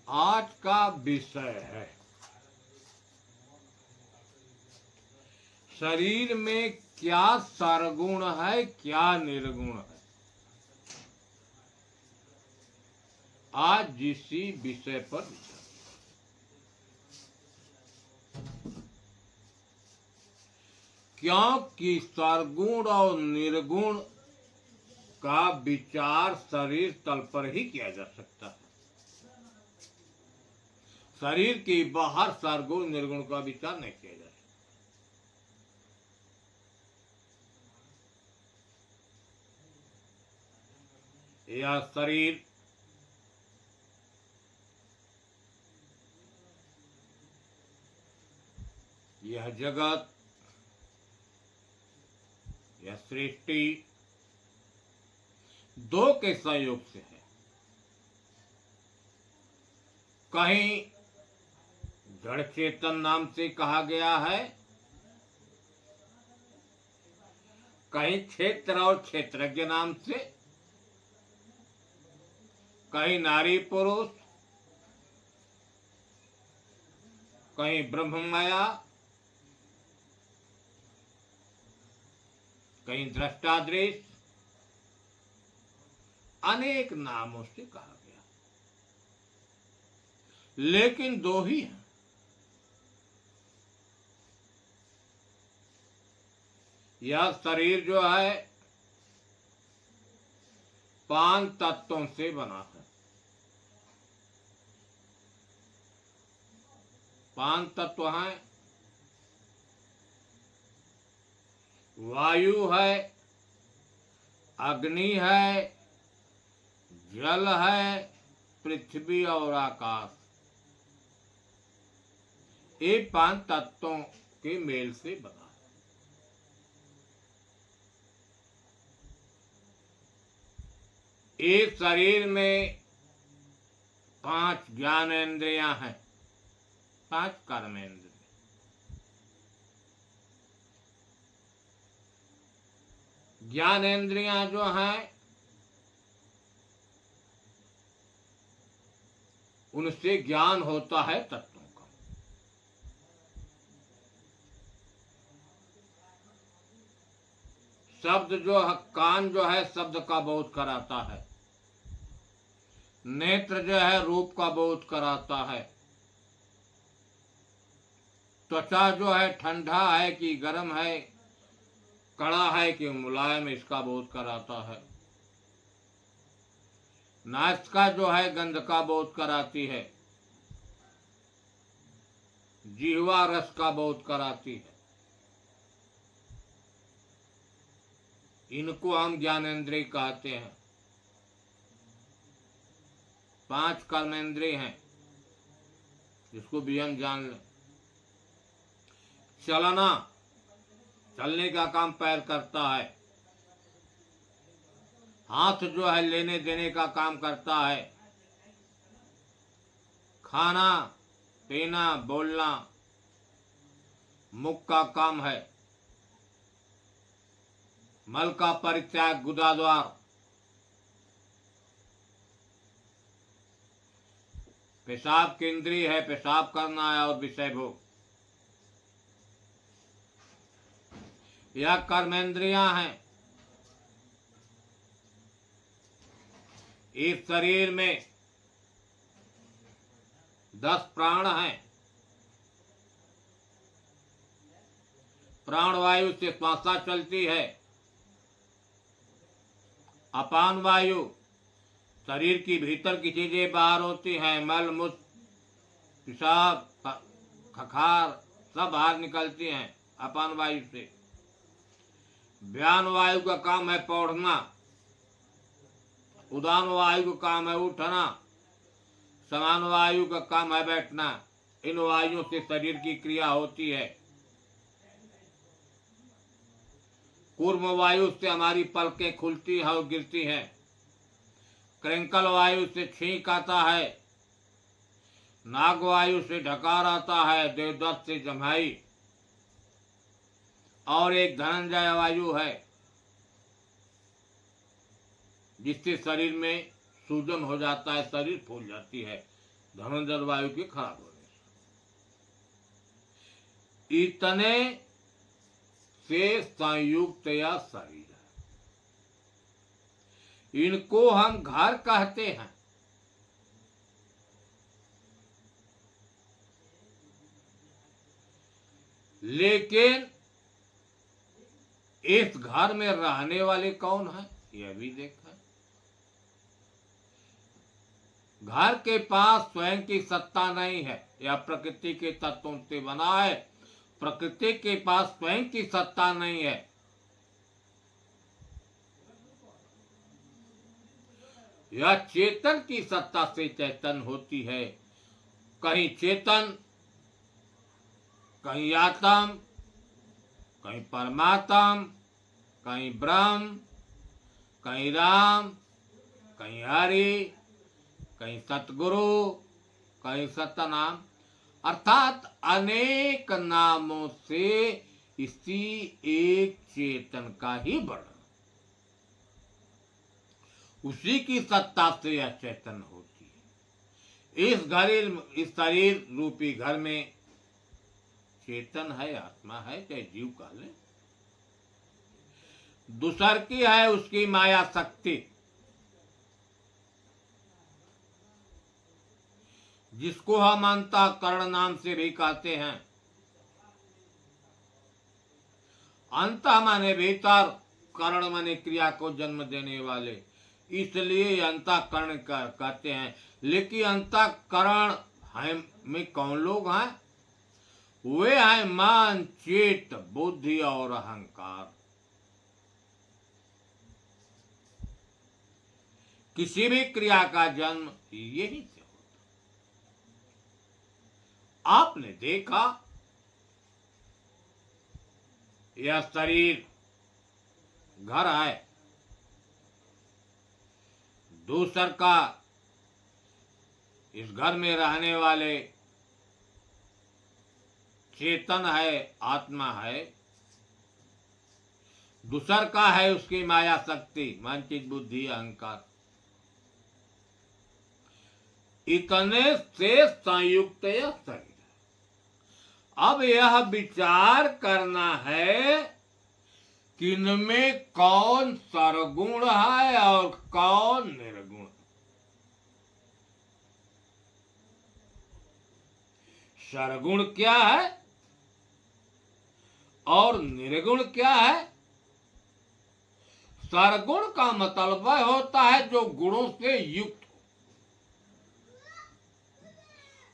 आज का विषय है शरीर में क्या सरगुण है, क्या निर्गुण है। आज इसी विषय पर क्योंकि सरगुण और निर्गुण का विचार शरीर तल पर ही किया जा सकता है। शरीर के बाहर सरगुण निर्गुण का विचार नहीं किया जा सकता। यह शरीर यह जगत, यह सृष्टि दो के संयोग से है। कहीं जड़ चेतन नाम से कहा गया है, कहीं क्षेत्र और क्षेत्रज्ञ नाम से, कहीं नारी पुरुष, कहीं ब्रह्म माया, कहीं दृष्टा दृश्य, अनेक नामों से कहा गया, लेकिन दो ही हैं। यह शरीर जो है 5 तत्वों से बना है। 5 तत्व हैं। वायु है, अग्नि है, जल है, पृथ्वी और आकाश। ये 5 तत्वों के मेल से बना है। इस शरीर में 5 ज्ञानेंद्रियां हैं, 5 कर्मेंद्रिय। ज्ञानेंद्रियां जो हैं उनसे ज्ञान होता है तत्वों का। शब्द जो है, कान जो है शब्द का बोध कराता है। नेत्र जो है रूप का बोध कराता है। त्वचा जो है ठंडा है कि गर्म है, कड़ा है कि मुलायम, इसका बोध कराता है। नासिका जो है गंध का बोध कराती है। जिह्वा रस का बोध कराती है। इनको हम ज्ञानेंद्रिय कहते हैं। 5 कर्मेंद्रिय हैं, जिसको भी हम जान लें। चलना, चलने का काम पैर करता है। हाथ जो है लेने देने का काम करता है। खाना, पीना, बोलना मुख का काम है। मल का परित्याग गुदाद्वार। पेशाब केंद्रीय है, पेशाब करना है और विषय भोग। यह कर्मेंद्रियां हैं। इस शरीर में 10 प्राण हैं। प्राणवायु से श्वासा चलती है। अपान वायु शरीर की भीतर की चीजें बाहर होती हैं। मल मूत्र पेशाब खखार सब बाहर निकलती हैं अपान वायु से। व्यान वायु का काम है पौढ़ना। उदान वायु का काम है उठना। समान वायु का काम है बैठना। इन वायुओं से शरीर की क्रिया होती है। कूर्म वायु से हमारी पलकें खुलती है और गिरती हैं। कृंकल वायु से छींक आता है। नाग वायु से ढकार आता है। देवदत्त से जम्हाई। और एक धनंजय वायु है, जिससे शरीर में सूजन हो जाता है, शरीर फूल जाती है। धनुर्धर वायु के खराब होने से। इतने से संयुक्त या शरीर, इनको हम घर कहते हैं। लेकिन इस घर में रहने वाले कौन है, यह भी देखा। घर के पास स्वयं की सत्ता नहीं है, यह प्रकृति के तत्वों से बना है। प्रकृति के पास स्वयं की सत्ता नहीं है। यह चेतन की सत्ता से चैतन होती है। कहीं चेतन, कहीं आत्म, कहीं परमात्म, कहीं ब्रह्म, कहीं राम, कहीं हरि, कहीं सतगुरु, कहीं सतनाम, अर्थात अनेक नामों से इसी एक चेतन का ही वर्णन। उसी की सत्ता से यह चेतन होती है। इस शरीर रूपी घर में चेतन है, आत्मा है, चाहे जीव कह ले। दूसर की है उसकी माया शक्ति, जिसको हम अंतःकरण नाम से भी कहते हैं। अंत माने भीतर, करण माने क्रिया को जन्म देने वाले, इसलिए अंतःकरण कहते हैं। लेकिन अंतःकरण है में कौन लोग हैं? वे हैं मन, चित्त, बुद्धि और अहंकार। किसी भी क्रिया का जन्म यही से होता। आपने देखा यह शरीर घर है, दूसर का इस घर में रहने वाले चेतन है, आत्मा है। दूसर का है उसकी माया शक्ति, मन चित्त बुद्धि अहंकार। इतने से संयुक्त यह शरीर। अब यह विचार करना है कि इनमें कौन सरगुण है और कौन निर्गुण। सरगुण क्या है और निर्गुण क्या है? सरगुण का मतलब होता है जो गुणों से युक्त,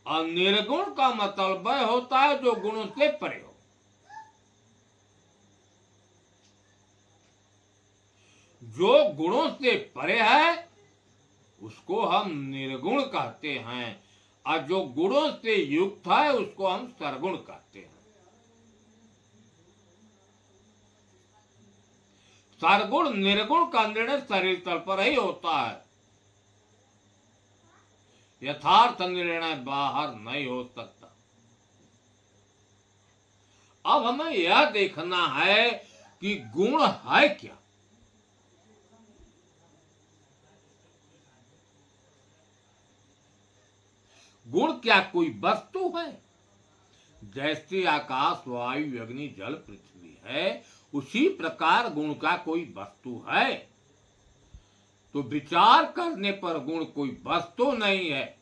और निर्गुण का मतलब होता है जो गुणों से परे हो। जो गुणों से परे है उसको हम निर्गुण कहते हैं, और जो गुणों से युक्त है उसको हम सरगुण कहते हैं। सरगुण निर्गुण का निर्णय शरीर तल पर ही होता है। यथार्थ निर्णय बाहर नहीं हो सकता। अब हमें यह देखना है कि गुण है क्या। गुण क्या कोई वस्तु है? जैसे आकाश वायु अग्नि जल पृथ्वी है, उसी प्रकार गुण का कोई वस्तु है। तो विचार करने पर गुण कोई वस्तु नहीं है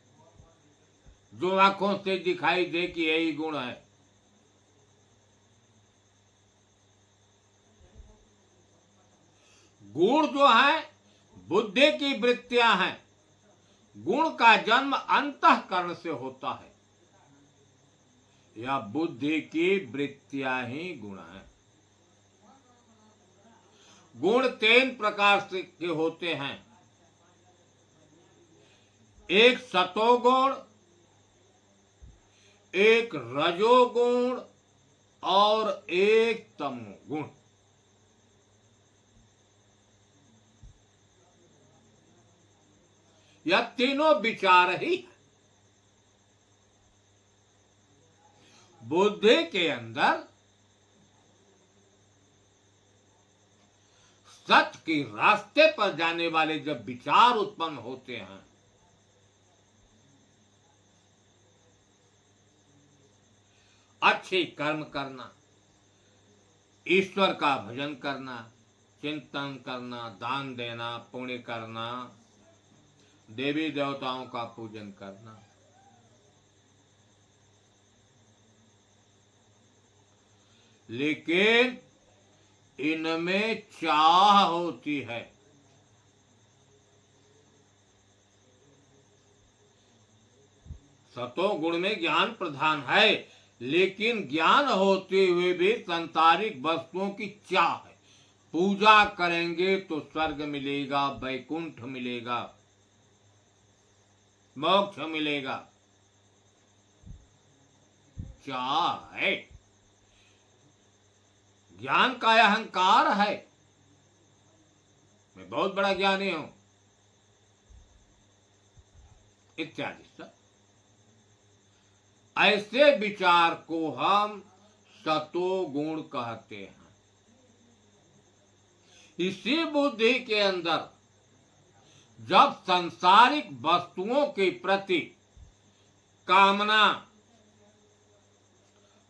जो आंखों से दिखाई दे कि यही गुण है। गुण जो है बुद्धि की वृत्तियां हैं। गुण का जन्म अंतःकरण से होता है। यह बुद्धि की वृत्तियां ही गुण है। गुण 3 प्रकार से के होते हैं। एक सतोगुण, एक रजोगुण और एक तमोगुण। यह तीनों विचार ही है। बुद्धि के अंदर सत्य के रास्ते पर जाने वाले जब विचार उत्पन्न होते हैं अच्छे कर्म करना, ईश्वर का भजन करना, चिंतन करना, दान देना, पुण्य करना, देवी देवताओं का पूजन करना। लेकिन इनमें चाह होती है। सतो गुण में ज्ञान प्रधान है, लेकिन ज्ञान होते हुए भी सांसारिक वस्तुओं की चाह है। पूजा करेंगे तो स्वर्ग मिलेगा, वैकुंठ मिलेगा, मोक्ष मिलेगा, चाह है। ज्ञान का अहंकार है, मैं बहुत बड़ा ज्ञानी हूं, इत्यादि सब। ऐसे विचार को हम सतोगुण कहते हैं। इसी बुद्धि के अंदर जब सांसारिक वस्तुओं के प्रति कामना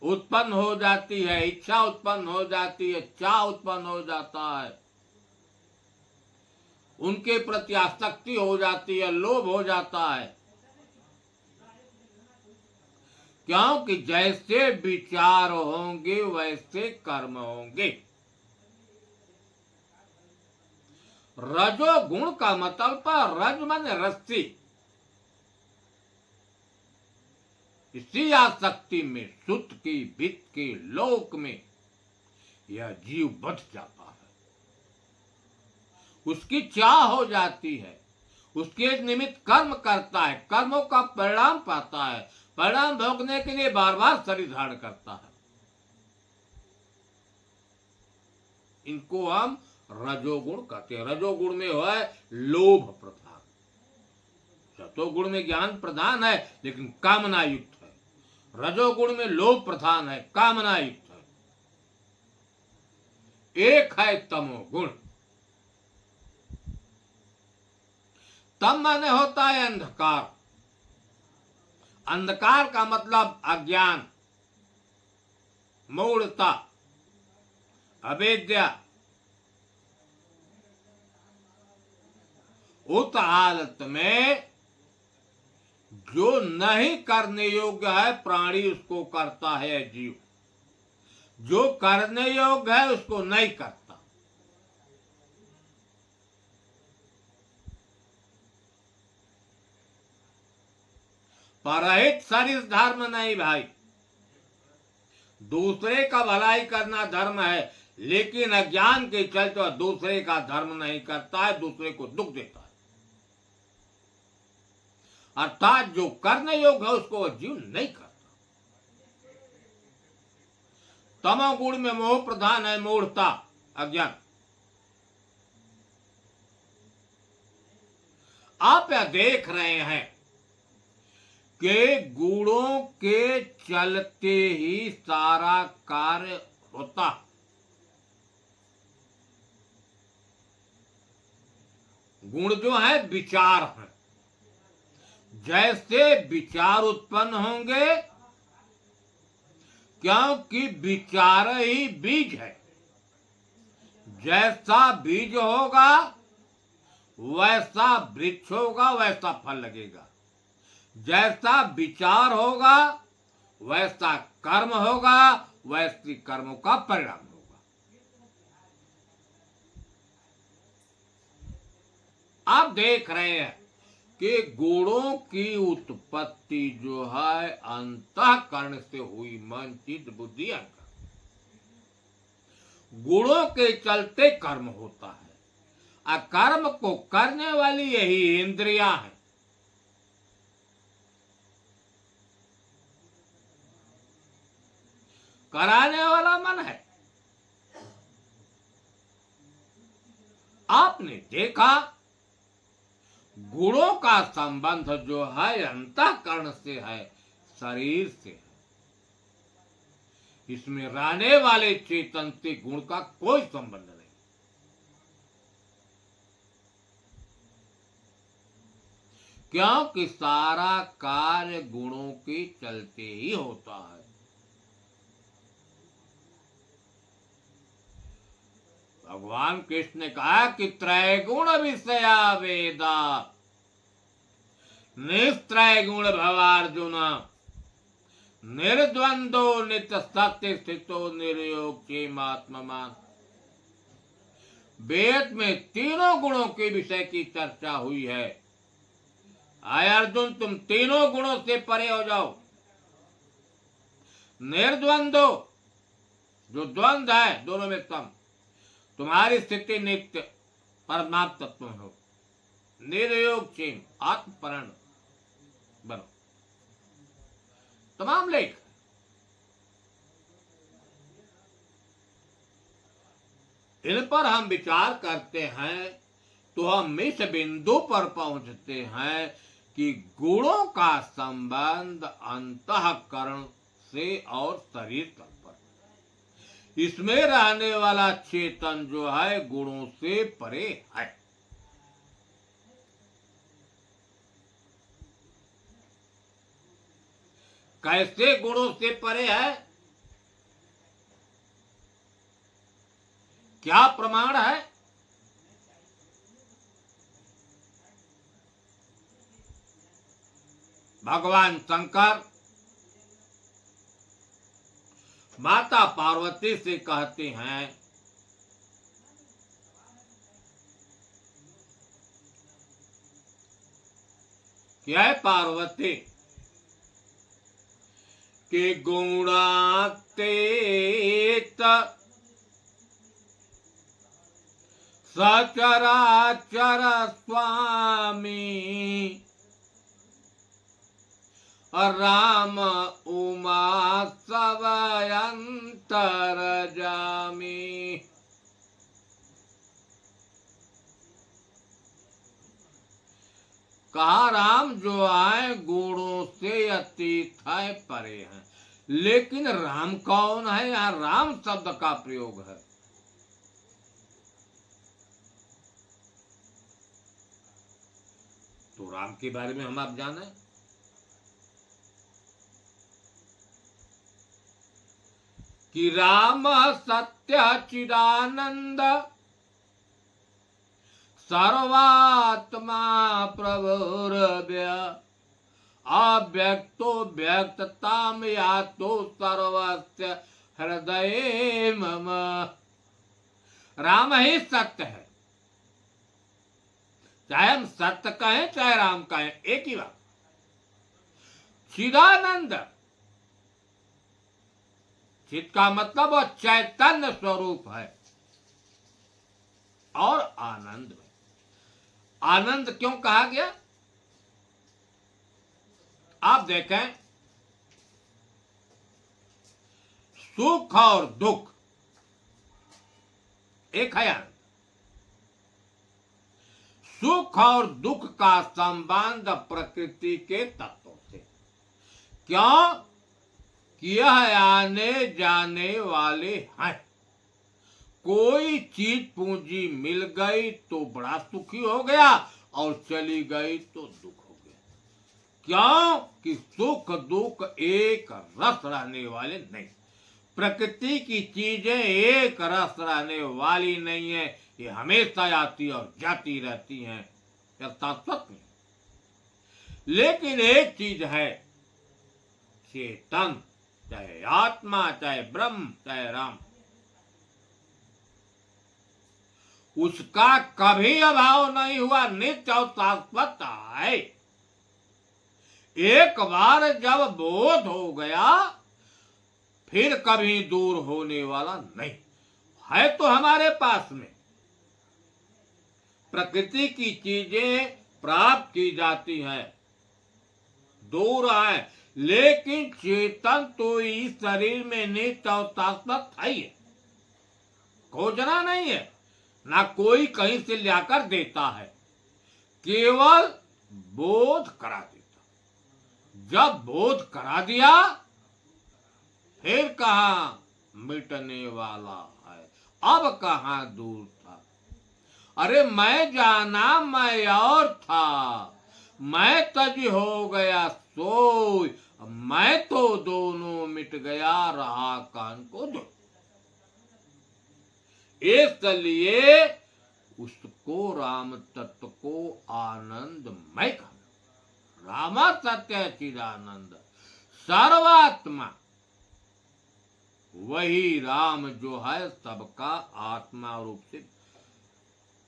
उत्पन्न हो जाती है, इच्छा उत्पन्न हो जाती है, चाह उत्पन्न हो जाता है, उनके प्रति आसक्ति हो जाती है, लोभ हो जाता है, क्योंकि जैसे विचार होंगे वैसे कर्म होंगे। रजोगुण का मतलब रज मन रस्सी, इसी आसक्ति में सुत की भित के लोक में यह जीव बच जाता है। उसकी चाह हो जाती है, उसके निमित्त कर्म करता है, कर्मों का परिणाम पाता है, परिणाम भोगने के लिए बार बार शरीर धारण करता है। इनको हम रजोगुण कहते हैं। रजोगुण में है लोभ प्रधान, सतोगुण में ज्ञान प्रधान है लेकिन कामना युक्त है, रजोगुण में लोभ प्रधान है, कामना युक्त है। एक है तमोगुण। तम माने होता है अंधकार। अंधकार का मतलब अज्ञान, मूढ़ता, अविद्या। उस हालत में जो नहीं करने योग्य है प्राणी उसको करता है, जीव जो करने योग्य है उसको नहीं करता। परहित शरीर धर्म नहीं भाई। दूसरे का भलाई करना धर्म है, लेकिन अज्ञान के चलते वह दूसरे का धर्म नहीं करता है, दूसरे को दुख देता है। अर्थात जो करने योग्य है उसको वह जीव नहीं करता। तमोगुण में मोह प्रधान है, मूढ़ता, अज्ञान। आप यह देख रहे हैं कि गुणों के चलते ही सारा कार्य होता। गुण जो है विचार है। जैसे विचार उत्पन्न होंगे, क्योंकि विचार ही बीज है, जैसा बीज होगा वैसा वृक्ष होगा, वैसा फल लगेगा। जैसा विचार होगा वैसा कर्म होगा, वैसी कर्मों का परिणाम होगा। आप देख रहे हैं कि गुणों की उत्पत्ति जो है अंतःकरण से हुई, मन चित्त बुद्धि अहंकार। गुणों के चलते कर्म होता है, और कर्म को करने वाली यही इंद्रियां हैं। कराने वाला मन है। आपने देखा गुणों का संबंध जो है अंतःकरण से है, शरीर से है। इसमें रहने वाले चेतन से गुण का कोई संबंध नहीं। क्योंकि सारा कार्य गुणों के चलते ही होता है। भगवान कृष्ण ने कहा कि त्रैगुण विषया वेदा निस्त्रय गुण भवार्जुन निर्द्वंदो नित्य सत्य स्थितो निर्योग क्षेमात्ममान। वेद में तीनों गुणों के विषय की चर्चा हुई है। आय अर्जुन, तुम तीनों गुणों से परे हो जाओ। निर्द्वंदो, जो द्वंद्व है दोनों में सम, तुम्हारी स्थिति नित्य परमात्म तत्व में हो। निर्योग क्षेम, आत्मपरण बनो। तमाम लेख इन पर हम विचार करते हैं तो हम इस बिंदु पर पहुंचते हैं कि गुणों का संबंध अंतःकरण से और शरीर तक पर। इसमें रहने वाला चेतन जो है गुणों से परे है। कैसे गुणों से परे है? क्या प्रमाण है? भगवान शंकर माता पार्वती से कहते हैं कि है पार्वती कि गुणातीत सचराचर स्वामी राम उमा सबयंतर जामी। कहा राम जो आए गुणों से अतीत है, परे हैं। लेकिन राम कौन है? यहाँ राम शब्द का प्रयोग है। तो राम के बारे में हम आप जाने कि राम सत्य चिदानंद सर्वात्मा प्रभुर्व्य अव्यक्तो व्यक्तताम यातो सर्वस्य हृदय मम। राम ही सत्य है। चाहे हम सत्य कहें चाहे राम कहें, एक ही बात। चिदानंद, चित का मतलब वो चैतन्य स्वरूप है। और आनंद में, आनंद क्यों कहा गया? आप देखें, सुख और दुख एक है। आनंद, सुख और दुख का संबंध प्रकृति के तत्वों से। क्यों? कि यह आने जाने वाले हैं। कोई चीज पूंजी मिल गई तो बड़ा सुखी हो गया और चली गई तो दुख हो गया। क्यों? कि सुख दुख एक रस रहने वाले नहीं। प्रकृति की चीजें एक रस रहने वाली नहीं है। ये हमेशा आती और जाती रहती हैं, यह शाश्वत नहीं। लेकिन एक चीज है, चेतन, चाहे आत्मा चाहे ब्रह्म चाहे राम, उसका कभी अभाव नहीं हुआ, नित्य और शाश्वत है। एक बार जब बोध हो गया फिर कभी दूर होने वाला नहीं है। तो हमारे पास में प्रकृति की चीजें प्राप्त की जाती हैं, दूर है, लेकिन चेतन तो इस शरीर में नित्य और शाश्वत है ही। खोजना नहीं है, ना कोई कहीं से लाकर देता है, केवल बोध करा देता। जब बोध करा दिया फिर कहाँ मिटने वाला है, अब कहाँ दूर था। अरे मैं जाना मैं और था, मैं तज हो गया सोई, मैं तो दोनों मिट गया रहा कान को दो। इसलिए उसको राम तत्व को आनंदमय कहा। रामा सत्य चिदानंद सर्वात्मा, वही राम जो है सबका आत्मा रूप से,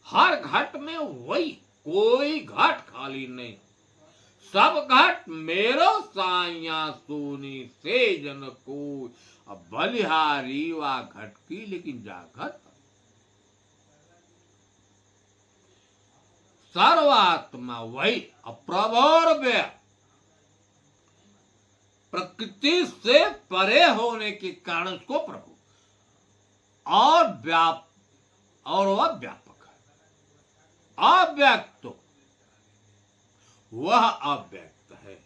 हर घट में वही, कोई घट खाली नहीं, सब घट मेरो साइया सोनी से जन को। अब बलिहारी वा घट की लेकिन जागत सर्वात्मा वही, अप्रभोर व्यय, प्रकृति से परे होने के कारण उसको प्रभु और और वह व्यापक है। अव्यक्त वह अव्यक्त है,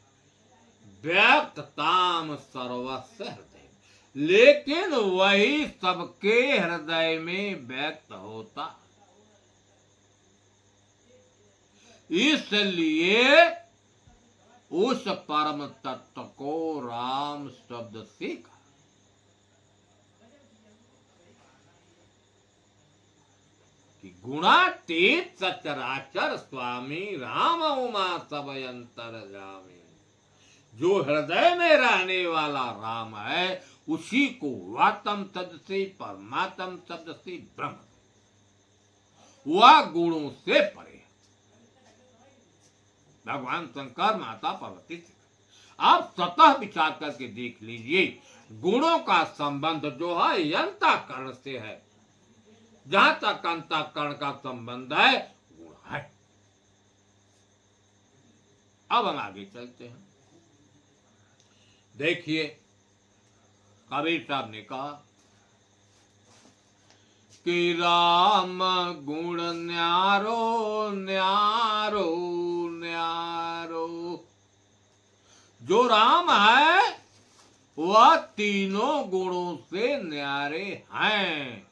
व्यक्तताम सर्वस्य हृदय, लेकिन वही सबके हृदय में व्यक्त होता। इसलिए उस परम तत्व को राम शब्द से कहा। कि गुणातीत सचराचर स्वामी राम उमा सब अंतर जामी, जो हृदय में रहने वाला राम है उसी को वातम शब्द से, परमात्म शब्द से, ब्रह्म, वह गुणों से परे। भगवान शंकर माता पार्वती से आप स्वतः विचार करके देख लीजिए, गुणों का संबंध जो है अंतःकरण से है। जहां तक अंतःकरण का संबंध है गुण है। अब हम आगे चलते हैं। देखिए कबीर साहब ने कहा कि राम गुण न्यारो न्यारो न्यारो, जो राम है वह तीनों गुणों से न्यारे हैं।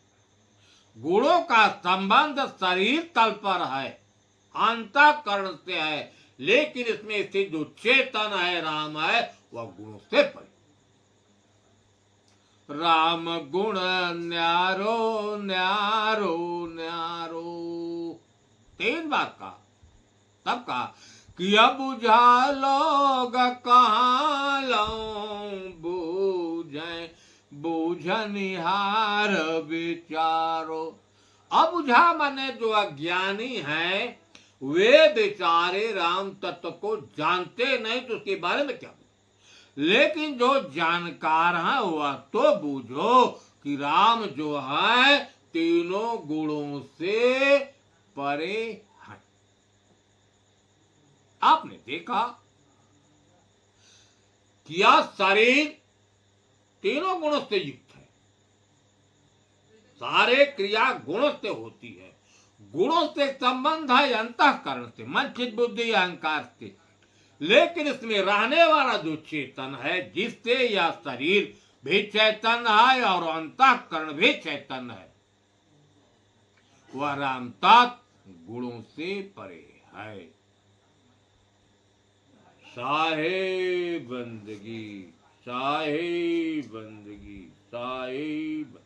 गुणों का संबंध शरीर तल पर है, अंतःकरण से है, लेकिन इसमें स्थित जो चेतन है राम है वह गुणों से परे। राम गुण न्यारो न्यारो न्यारो, 3 बार कहा। तब कहा कि अब बुझा लोग कहाँ लो बूझे, बूझनिहार विचारो। अब बुझा माने जो अज्ञानी है वे बेचारे राम तत्व को जानते नहीं तो उसके बारे में क्या, लेकिन जो जानकार है वह तो बूझो कि राम जो है तीनों गुणों से परे है। आपने देखा कि यह शरीर तीनों गुणों से युक्त है, सारे क्रिया गुणों से होती है। गुणों से संबंध है अंतःकरण से, मन चित्त बुद्धि अहंकार से, लेकिन इसमें रहने वाला जो चेतन है जिससे यह शरीर भी चैतन्य है और अंतःकरण भी चैतन्य है, वह राम तत्व गुणों से परे है। साहे बंदगी, साहे बंदगी, साहे बंदगी।